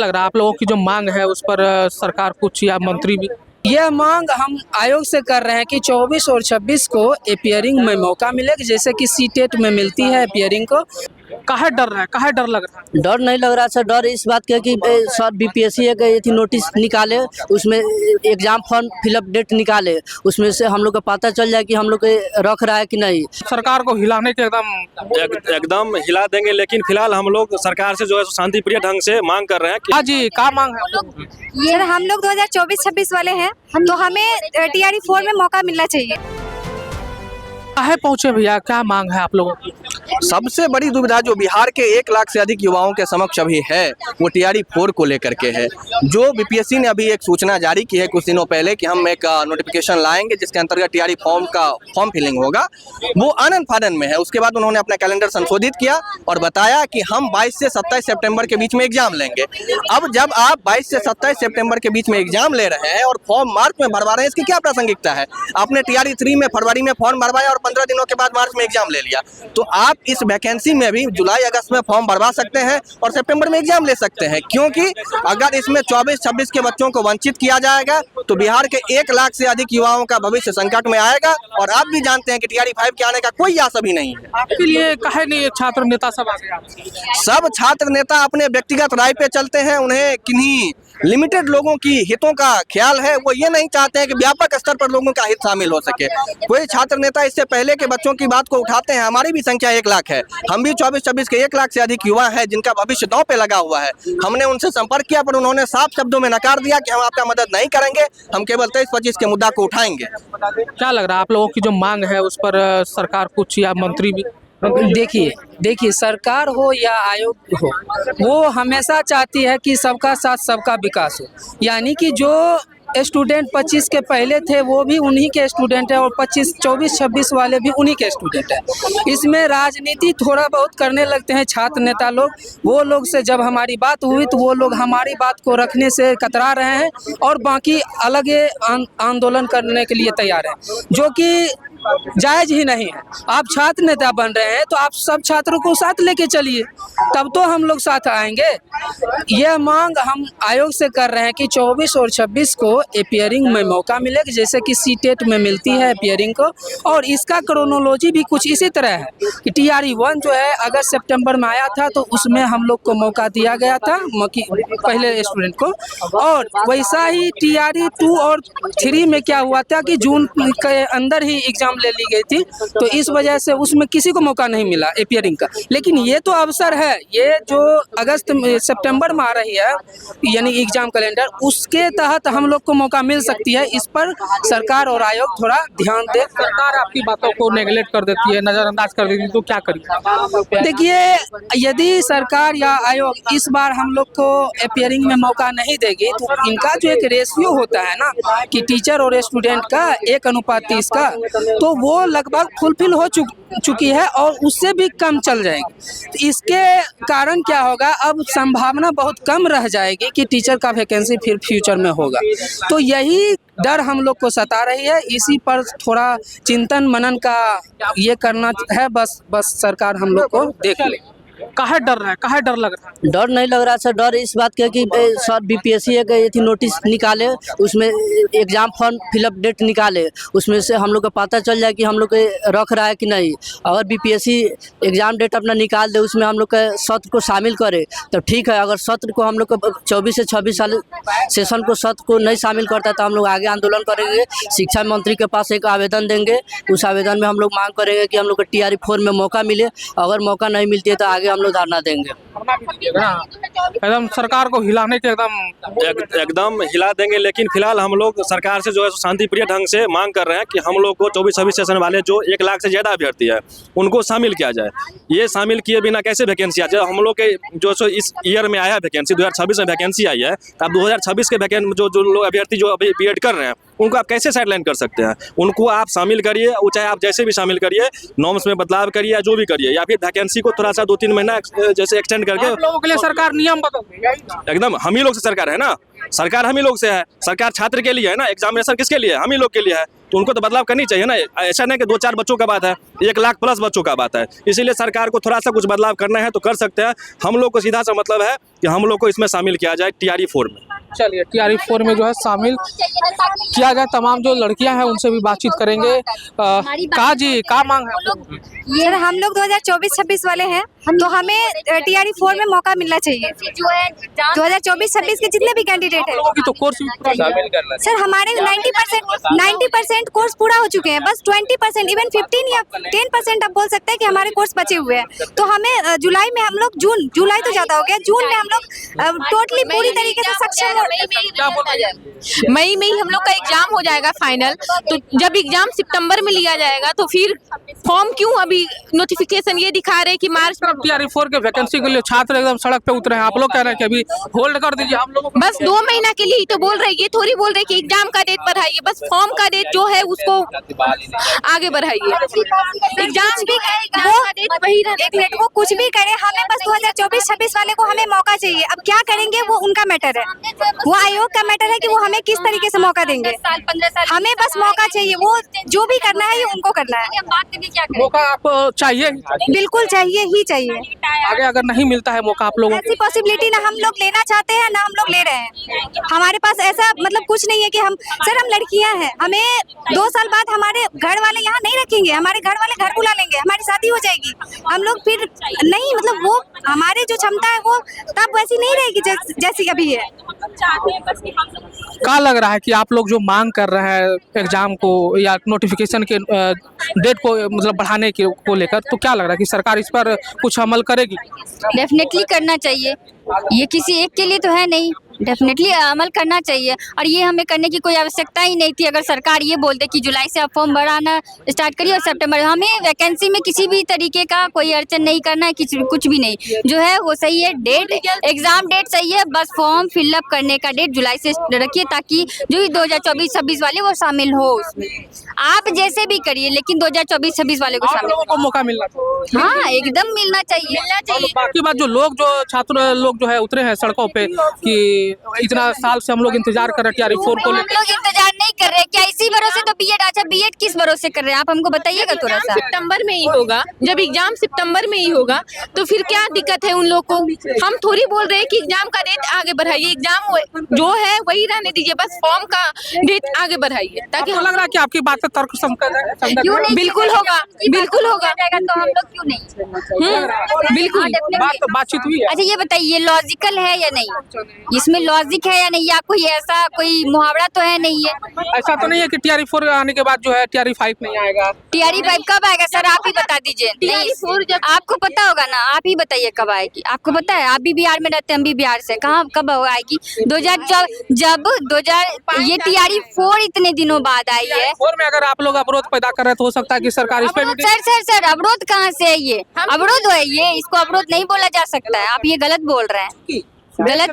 लग रहा है आप लोगों की जो मांग है उस पर सरकार कुछ या मंत्री भी यह मांग हम आयोग से कर रहे हैं कि 24 और 26 को अपीयरिंग में मौका मिले, जैसे कि सीटेट में मिलती है अपीयरिंग को। काहे डर रहा है, काहे डर लग रहा है? डर नहीं लग रहा सर। डर इस बात का कि सर बीपीएससी एक ये थी नोटिस निकाले, उसमें एग्जाम फॉर्म फिलअप डेट निकाले, उसमें से हम लोग को पता चल जाए कि हम लोग के रख रहा है कि नहीं। सरकार को हिलाने के एकदम हिला देंगे, लेकिन फिलहाल हम लोग सरकार से जो है शांति प्रिय ढंग से मांग कर रहे हैं कि हाँ जी, क्या मांग है आप लोगों की? सर हम लोग 2024-26 वाले हैं, तो हमें टीआरई 4 में मौका मिलना चाहिए। काहे पहुँचे भैया, क्या मांग है आप लोगों की? सबसे बड़ी दुविधा जो बिहार के 1 लाख से अधिक युवाओं के समक्ष अभी है वो टीआरई 4 को लेकर के है। जो बीपीएससी ने अभी एक सूचना जारी की है कुछ दिनों पहले कि हम एक नोटिफिकेशन लाएंगे जिसके अंतर्गत टीआरई फॉर्म फिलिंग होगा, वो आनन फानन में है। उसके बाद उन्होंने अपना कैलेंडर संशोधित किया और बताया कि हम 22 से 27 सितंबर के बीच में एग्जाम लेंगे। अब जब आप 22 से 27 सितंबर के बीच में एग्जाम ले रहे हैं और फॉर्म मार्च में भरवा रहे हैं, इसकी क्या प्रासंगिकता है? आपने टीआरई 3 में फरवरी में फॉर्म भरवाया और 15 दिनों के बाद मार्च में एग्जाम ले लिया, तो आप इस वैकेंसी में भी जुलाई अगस्त में फॉर्म भरवा सकते हैं और सितंबर में एग्जाम ले सकते हैं। क्योंकि अगर इसमें 24-26 के बच्चों को वंचित किया जाएगा तो बिहार के 1 लाख से अधिक युवाओं का भविष्य संकट में आएगा। और आप भी जानते हैं कि टीआरई 5 के आने का कोई आशा भी नहीं है। आपके लिए काहे नहीं छात्र नेता सब आ गया? सब छात्र नेता अपने व्यक्तिगत राय पे चलते हैं। उन्हें किन्हीं लिमिटेड लोगों की हितों का ख्याल है। वो ये नहीं चाहते हैं कि व्यापक स्तर पर लोगों का हित शामिल हो सके। कोई छात्र नेता इससे पहले के बच्चों की बात को उठाते हैं। हमारी भी संख्या 1 लाख है, हम भी 24-26 के 1 लाख से अधिक युवा हैं जिनका भविष्य दांव पे लगा हुआ है। हमने उनसे संपर्क किया पर उन्होंने साफ शब्दों में नकार दिया कि हम आपका मदद नहीं करेंगे, हम केवल 23-25 के मुद्दा को उठाएंगे। क्या लग रहा है आप लोगों की जो मांग है उस पर सरकार कुछ या मंत्री भी देखिए सरकार हो या आयोग हो, वो हमेशा चाहती है कि सबका साथ सबका विकास हो। यानी कि जो स्टूडेंट 25 के पहले थे वो भी उन्हीं के स्टूडेंट है और 25, 24, 26 वाले भी उन्हीं के स्टूडेंट है। इसमें राजनीति थोड़ा बहुत करने लगते हैं छात्र नेता लोग। वो लोग से जब हमारी बात हुई तो वो लोग हमारी बात को रखने से कतरा रहे हैं और बाकी अलग आंदोलन करने के लिए तैयार हैं, जो कि जायज ही नहीं है। आप छात्र नेता बन रहे हैं तो आप सब छात्रों को साथ लेके चलिए, तब तो हम लोग साथ आएंगे। यह मांग हम आयोग से कर रहे हैं कि 24 और 26 को अपीयरिंग में मौका मिले, जैसे कि सीटेट में मिलती है अपीयरिंग को। और इसका क्रोनोलॉजी भी कुछ इसी तरह है कि टीआरई 1 जो है अगस्त सितंबर में आया था तो उसमें हम लोग को मौका दिया गया था पहले स्टूडेंट को, और वैसा ही टीआरई 2 और 3 में क्या हुआ था कि जून के अंदर ही एग्जाम ले ली गई थी, तो इस वजह से उसमें किसी को मौका नहीं मिला अपीयरिंग का। लेकिन ये तो अवसर है, ये जो अगस्त सितंबर में आ रही है यानी एग्जाम कैलेंडर, उसके तहत हम लोग को मौका मिल सकती है। इस पर सरकार और आयोग थोड़ा ध्यान दे। सरकार आपकी बातों को नेगलेक्ट कर देती है, नजरअंदाज कर देती है, तो क्या करिए? देखिए, यदि सरकार या आयोग इस बार हम लोग को अपीयरिंग में मौका नहीं देगी तो इनका जो एक रेशियो होता है ना कि टीचर और स्टूडेंट का 1:30 का, तो वो लगभग फुलफिल हो चुकी है और उससे भी कम चल जाएगी। तो इसके कारण क्या होगा, अब संभावना बहुत कम रह जाएगी कि टीचर का वैकेंसी फिर फ्यूचर में होगा। तो यही डर हम लोग को सता रही है। इसी पर थोड़ा चिंतन मनन का ये करना है। बस सरकार हम लोग को देख ले। काहे डर रहा है, काहे डर लग रहा है? डर नहीं लग रहा सर। डर इस बात का कि सर बीपीएससी एक ये थी नोटिस निकाले, उसमें एग्जाम फॉर्म फिलअप डेट निकाले, उसमें से हम लोग को पता चल जाए कि हम लोग के रख रहा है कि नहीं। अगर बीपीएससी एग्जाम डेट अपना निकाल दे, उसमें हम लोग के सत्र को शामिल करे तो ठीक है। अगर सत्र को हम लोग को 24 से 26 साल सेशन को सत्र को नहीं शामिल करता तो हम लोग आगे आंदोलन करेंगे। शिक्षा मंत्री के पास एक आवेदन देंगे, उस आवेदन में हम लोग मांग करेंगे कि हम लोग को टीआरई 4 में मौका मिले। अगर मौका नहीं मिलती है तो आगे हम लोग धरना देंगे। एकदम सरकार को हिलाने के एकदम हिला देंगे, लेकिन फिलहाल हम लोग सरकार से जो है शांति प्रिय ढंग से मांग कर रहे हैं कि हम लोग को 24-26 सेशन वाले जो 1 लाख से ज़्यादा अभ्यर्थी है उनको शामिल किया जाए। ये शामिल किए बिना कैसे वैकेंसी आ जाए? हम लोग के जो इस ईयर में आया है वैकेंसी, 2026 में वैकेंसी आई है, तो अब 2026 के जो लोग अभ्यर्थी जो अभी बीएड कर रहे हैं उनको आप कैसे साइडलाइन कर सकते हैं? उनको आप शामिल करिए, वो चाहे आप जैसे भी शामिल करिए, नॉर्म्स में बदलाव करिए या जो भी करिए, या फिर वैकेंसी को थोड़ा सा 2-3 महीना जैसे एक्सटेंड करके। आप लोगों के लिए सरकार नियम बदल देगी। एकदम हम ही लोग से सरकार है ना, सरकार हम ही लोग से है, सरकार छात्र के लिए है ना, एग्जामिनेशन किसके लिए है? हम ही लोग के लिए है। तो उनको तो बदलाव करनी चाहिए ना। ऐसा नहीं कि 2-4 बच्चों का बात है, 1 लाख प्लस बच्चों का बात है। इसीलिए सरकार को थोड़ा सा कुछ बदलाव करना है तो कर सकते हैं। हम लोग को सीधा सा मतलब है कि हम लोग को इसमें शामिल किया जाए TRE 4 में। चलिए TRE 4 में जो है शामिल किया जाए। तमाम जो लड़कियां हैं उनसे भी बातचीत करेंगे। का जी का मांग है? सर हम लोग 2024-26 वाले हैं, तो हमें TRE 4 में मौका मिलना चाहिए। जो है 2024-26 के जितने भी कैंडिडेट हैं, लोगों की तो कोर्स भी पूरा शामिल करना है। सर हमारे 90% कोर्स पूरा हो चुके हैं। बस 20% इवन 15 या 10% आप बोल सकते हैं कि हमारे कोर्स बचे हुए हैं। तो हमें जुलाई में हम लोग जुलाई तो ज़्यादा हो गया, जून में हम लोग टोटली पूरी तरीके से सक्षम हो। मई में ही हम लोग का एग्जाम हो जाएगा फाइनल। तो जब एग्जाम सितंबर में लिया जाएगा तो फिर फॉर्म क्यों अभी नोटिफिकेशन ये दिखा रहे हैं कि मार्च में। TRE 4 के वैकेंसी के लिए छात्र एकदम सड़क पे उतरे हैं। आप लोग कह रहे हैं कि अभी होल्ड कर दीजिए। हम लोगों को बस 2 महीना के लिए ही तो बोल रहे हैं, ये थोड़ी बोल रहे हैं कि एग्जाम का डेट बढ़ाइए। बस फॉर्म का डेट जो है उसको आगे बढ़ाइए। एग्जाम भी एक मिनट, वो कुछ भी करे, हमें बस 2024-26 वाले को हमें मौका चाहिए। अब क्या करेंगे वो उनका मैटर है, वो आयोग का मैटर है कि वो हमें किस तरीके से मौका देंगे। हमें बस मौका चाहिए, वो जो भी करना है ये उनको करना है। मौका आप चाहिए, बिल्कुल चाहिए ही चाहिए। आगे अगर नहीं मिलता है मौका आप लोगों ऐसी पॉसिबिलिटी ना हम लोग लेना चाहते हैं ना हम लोग ले रहे हैं। हमारे पास ऐसा मतलब कुछ नहीं है कि हम लड़कियां हैं, हमें 2 साल बाद हमारे घर वाले यहाँ नहीं रखेंगे, हमारे घर वाले घर बुला लेंगे, हमारी शादी हो जाएगी, हम लोग फिर नहीं, मतलब वो हमारे जो क्षमता है वो तब वैसी नहीं रहेगी जैसी अभी है। क्या लग रहा है कि आप लोग जो मांग कर रहे हैं एग्जाम को या नोटिफिकेशन के डेट को मतलब बढ़ाने के को लेकर, तो क्या लग रहा है कि सरकार इस पर कुछ अमल करेगी? डेफिनेटली करना चाहिए, ये किसी एक के लिए तो है नहीं, डेफिनेटली अमल करना चाहिए। और ये हमें करने की कोई आवश्यकता ही नहीं थी। अगर सरकार ये बोलते कि जुलाई से आप फॉर्म भराना स्टार्ट करिए और सितंबर, हमें वैकेंसी में किसी भी तरीके का कोई अड़चन नहीं करना है, कुछ भी नहीं, जो है वो सही है। डेट एग्जाम डेट सही है, बस फॉर्म फिलअप करने का डेट जुलाई से रखिए ताकि जो 2024-26 वाले वो शामिल हो उसमें। आप जैसे भी करिए लेकिन 2024-26 वाले को आप शामिल, लोगों को मौका मिलना चाहिए। हाँ एकदम मिलना चाहिए। बाकी बात जो छात्र लोग जो है उतरे हैं सड़कों पे कि इतना साल से हम लोग इंतजार कर रहे हैं TRE 4 को हम लेकर। लोग इंतजार नहीं कर रहे, क्या इसी भरोसे तो बीएड, अच्छा बीएड किस भरोसे कर रहे हैं आप हमको बताइएगा थोड़ा सा। सितंबर में ही होगा, जब एग्जाम सितंबर में ही होगा तो फिर क्या दिक्कत है उन लोग को। हम थोड़ी बोल रहे हैं कि एग्जाम का डेट आगे बढ़ाइए, एग्जाम जो है वही रहने दीजिए, बस फॉर्म का डेट आगे बढ़ाइए ताकि आपको लग रहा है कि आपकी बात तर्क क्यों नहीं, बिल्कुल होगा, बिल्कुल होगा। तो हम लोग क्यों नहीं, बिल्कुल बातचीत हुई है। अच्छा ये बताइए ये लॉजिकल है या नहीं, इसमें लॉजिक है या नहीं, या कोई ऐसा कोई मुहावरा तो है नहीं है। ऐसा तो नहीं है कि TRE 4 आने के बाद जो है TRE 5 नहीं आएगा। TRE 5 कब आएगा सर, आप ही बता दीजिए। TRE 4 जब आपको पता होगा ना, आप ही बताइए कब आएगी, आपको पता है, आप भी बिहार में रहते हैं, हम भी बिहार से, कहाँ कब आएगी? 2000 ये TRE 4 इतने दिनों बाद आई है। 4 में अगर आप लोग अवरोध पैदा कर रहे हैं तो हो सकता है कि सरकार इस पे भी सर अवरोध कहाँ से है? ये अवरोध है, ये इसको अवरोध नहीं बोला जा सकता है, आप ये गलत बोल रहे हैं, गलत।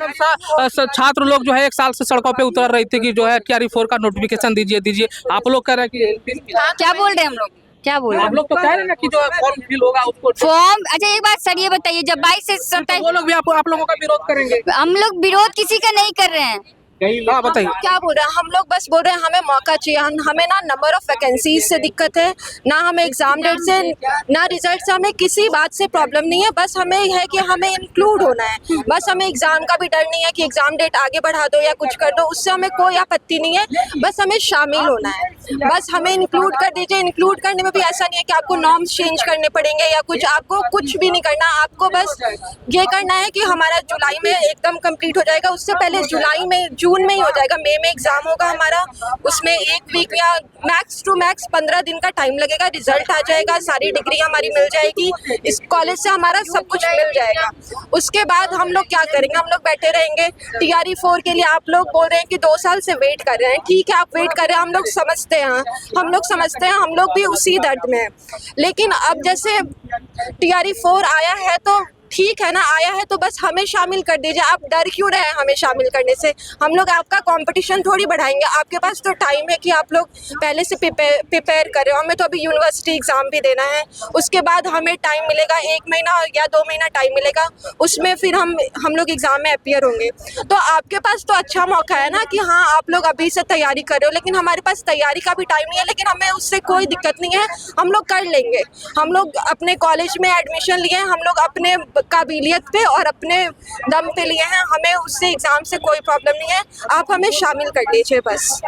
छात्र लोग जो है 1 साल से सड़कों पे उतर रही थी कि जो है TRE 4 का नोटिफिकेशन दीजिए। आप लोग कह रहे हैं कि क्या बोल रहे हैं हम लोग, क्या बोल रहे हैं आप लोग तो कह रहे हैं ना कि जो फॉर्म फिल होगा उसको फॉर्म। अच्छा एक बात सर ये बताइए, जब 22 से 27 वो लोग भी आप लोगों का विरोध करेंगे। हम लोग विरोध किसी का नहीं कर रहे हैं। हाँ बताइए। क्या बोल रहे हैं हम लोग, बस बोल रहे हैं हमें मौका चाहिए। हमें ना नंबर ऑफ वैकेंसीज से दिक्कत है, ना हमें एग्जाम डेट से, ना रिजल्ट से, हमें किसी बात से प्रॉब्लम नहीं है। बस हमें है कि हमें इंक्लूड होना है, बस हमें एग्जाम का भी डर नहीं है कि एग्जाम डेट आगे बढ़ा दो या कुछ कर दो, उससे हमें कोई आपत्ति नहीं है। बस हमें शामिल होना है, बस हमें इंक्लूड कर दीजिए। इंक्लूड करने में भी ऐसा नहीं है कि आपको नॉर्म्स चेंज करने पड़ेंगे या कुछ, आपको कुछ भी नहीं करना। आपको बस ये करना है कि हमारा जुलाई में एकदम कंप्लीट हो जाएगा, उससे पहले जुलाई में जून में ही हो जाएगा। मई में एग्जाम होगा हमारा, उसमें 1 वीक या मैक्स टू मैक्स 15 दिन का टाइम लगेगा, रिजल्ट आ जाएगा, सारी डिग्री हमारी मिल जाएगी, इस कॉलेज से हमारा सब कुछ मिल जाएगा। उसके बाद हम लोग क्या करेंगे, हम लोग बैठे रहेंगे। TRE 4 के लिए आप लोग बोल रहे हैं कि 2 साल से वेट कर रहे हैं, ठीक है आप वेट कर रहे हैं, हम लोग समझते हैं, हम लोग भी उसी दर्द में हैं। लेकिन अब जैसे TRE 4 आया है तो ठीक है ना, आया है तो बस हमें शामिल कर दीजिए। आप डर क्यों रहे हैं हमें शामिल करने से? हम लोग आपका कंपटीशन थोड़ी बढ़ाएंगे। आपके पास तो टाइम है कि आप लोग पहले से प्रिपेयर करें। हमें तो अभी यूनिवर्सिटी एग्ज़ाम भी देना है, उसके बाद हमें टाइम मिलेगा 1 महीना या 2 महीना टाइम मिलेगा, उसमें फिर हम लोग एग्ज़ाम में अपीयर होंगे। तो आपके पास तो अच्छा मौका है ना कि हाँ आप लोग अभी से तैयारी कर रहे हो, लेकिन हमारे पास तैयारी का भी टाइम नहीं है। लेकिन हमें उससे कोई दिक्कत नहीं है, हम लोग कर लेंगे। हम लोग अपने कॉलेज में एडमिशन लिए हैं, हम लोग अपने काबिलियत पे और अपने दम पे लिए हैं, हमें उससे एग्ज़ाम से कोई प्रॉब्लम नहीं है। आप हमें शामिल कर लीजिए बस।